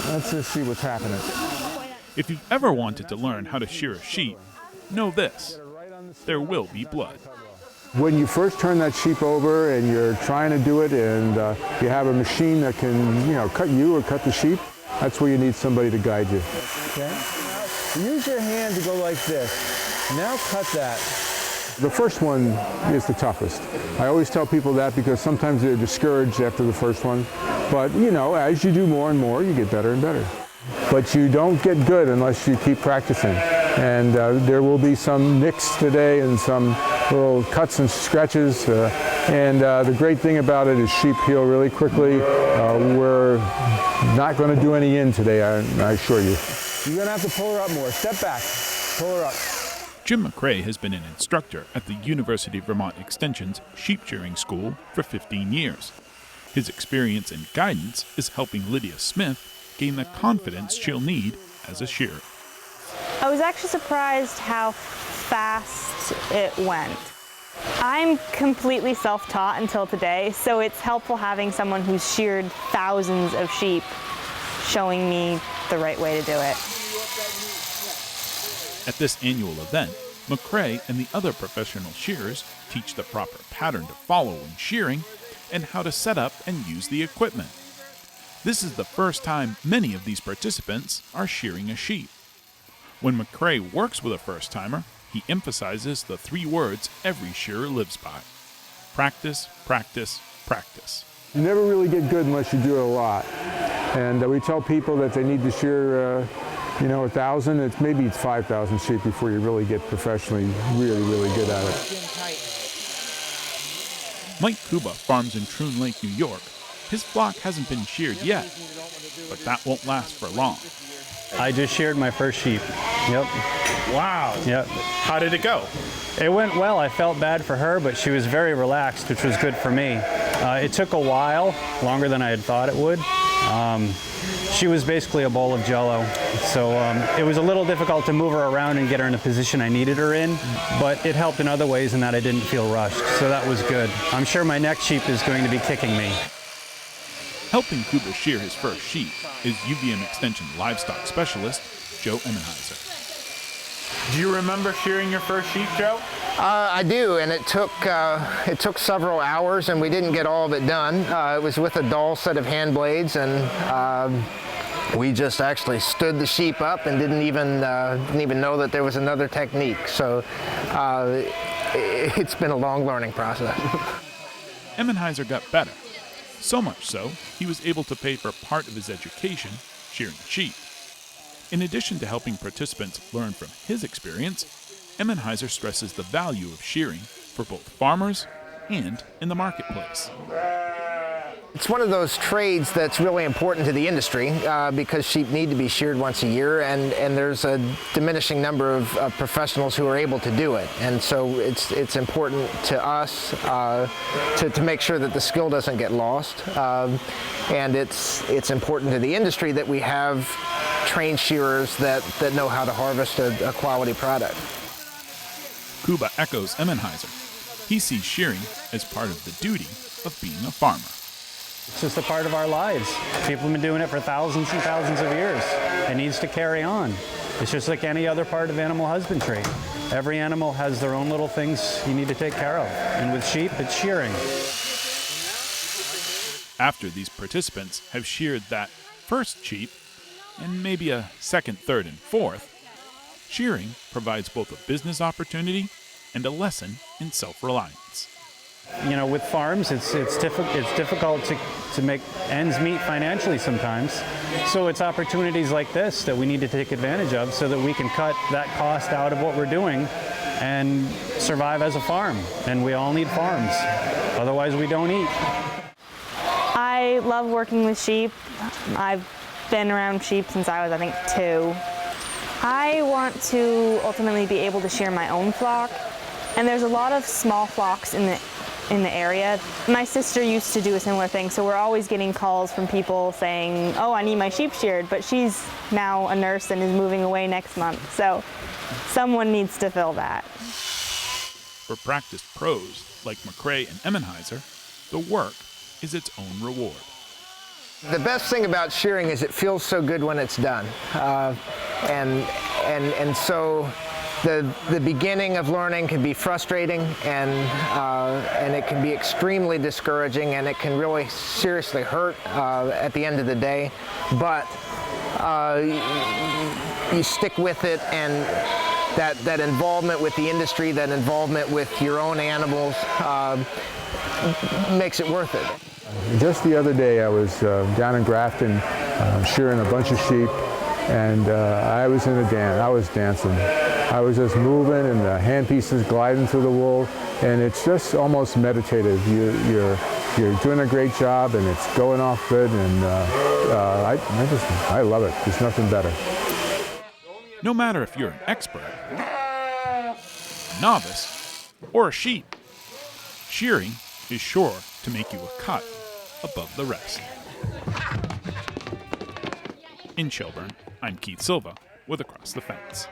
Let's just see what's happening. If you've ever wanted to learn how to shear a sheep, know this: there will be blood. When you first turn that sheep over and you're trying to do it and you have a machine that can, cut you or cut the sheep, that's where you need somebody to guide you. Okay. Use your hand to go like this. Now cut that. The first one is the toughest. I always tell people that because sometimes they're discouraged after the first one. But, as you do more and more, you get better and better. But you don't get good unless you keep practicing. And there will be some nicks today and some little cuts and scratches. The great thing about it is sheep heal really quickly. We're not going to do any in today, I assure you. You're going to have to pull her up more. Step back. Pull her up. Jim McCrae has been an instructor at the University of Vermont Extension's sheep shearing school for 15 years. His experience and guidance is helping Lydia Smith gain the confidence she'll need as a shearer. I was actually surprised how fast it went. I'm completely self-taught until today, so it's helpful having someone who's sheared thousands of sheep showing me the right way to do it. At this annual event, McCrae and the other professional shearers teach the proper pattern to follow when shearing and how to set up and use the equipment. This is the first time many of these participants are shearing a sheep. When McCrae works with a first-timer, he emphasizes the 3 words every shearer lives by: practice, practice, practice. You never really get good unless you do it a lot. And we tell people that they need to shear 1,000, maybe it's 5,000 sheep before you really get professionally really good at it. Mike Kuba farms in Troon Lake, New York. His flock hasn't been sheared yet, but that won't last for long. I just sheared my first sheep. Yep. Wow. Yep. How did it go? It went well. I felt bad for her, but she was very relaxed, which was good for me. It took a while, longer than I had thought it would. She was basically a bowl of Jell-O, so it was a little difficult to move her around and get her in a position I needed her in, but it helped in other ways in that I didn't feel rushed, so that was good. I'm sure my next sheep is going to be kicking me. Helping Kuba shear his first sheep is UVM Extension livestock specialist Joe Emmenheiser. Do you remember shearing your first sheep, Joe? I do, and it took several hours, and we didn't get all of it done. It was with a dull set of hand blades, and we just actually stood the sheep up and didn't even know that there was another technique. So it's been a long learning process. Emmenheiser got better, so much so he was able to pay for part of his education shearing sheep. In addition to helping participants learn from his experience, Emmenheiser stresses the value of shearing for both farmers and in the marketplace. It's one of those trades that's really important to the industry because sheep need to be sheared once a year, and there's a diminishing number of professionals who are able to do it. And so it's important to us to make sure that the skill doesn't get lost. And it's important to the industry that we have trained shearers that know how to harvest a quality product. Kuba echoes Emmenheiser. He sees shearing as part of the duty of being a farmer. It's just a part of our lives. People have been doing it for thousands and thousands of years. It needs to carry on. It's just like any other part of animal husbandry. Every animal has their own little things you need to take care of. And with sheep, it's shearing. After these participants have sheared that first sheep, and maybe a second, third, and fourth, shearing provides both a business opportunity and a lesson in self-reliance. With farms, it's difficult to make ends meet financially sometimes. So it's opportunities like this that we need to take advantage of so that we can cut that cost out of what we're doing and survive as a farm. And we all need farms. Otherwise, we don't eat. I love working with sheep. I've been around sheep since I was, 2. I want to ultimately be able to shear my own flock, and there's a lot of small flocks in the area. My sister used to do a similar thing, so we're always getting calls from people saying, oh, I need my sheep sheared, but she's now a nurse and is moving away next month, so someone needs to fill that. For practiced pros like McCrae and Emmenheiser, the work is its own reward. The best thing about shearing is it feels so good when it's done. And so the beginning of learning can be frustrating, and it can be extremely discouraging, and it can really seriously hurt at the end of the day. But you stick with it, and that involvement with the industry, that involvement with your own animals makes it worth it. Just the other day I was down in Grafton shearing a bunch of sheep, and I was in a dance. I was dancing. I was just moving, and the handpieces gliding through the wool, and it's just almost meditative. You're doing a great job, and it's going off good, and I love it. There's nothing better. No matter if you're an expert, novice, or a sheep, shearing is sure to make you a cut above the rest. In Shelburne, I'm Keith Silva with Across the Fence.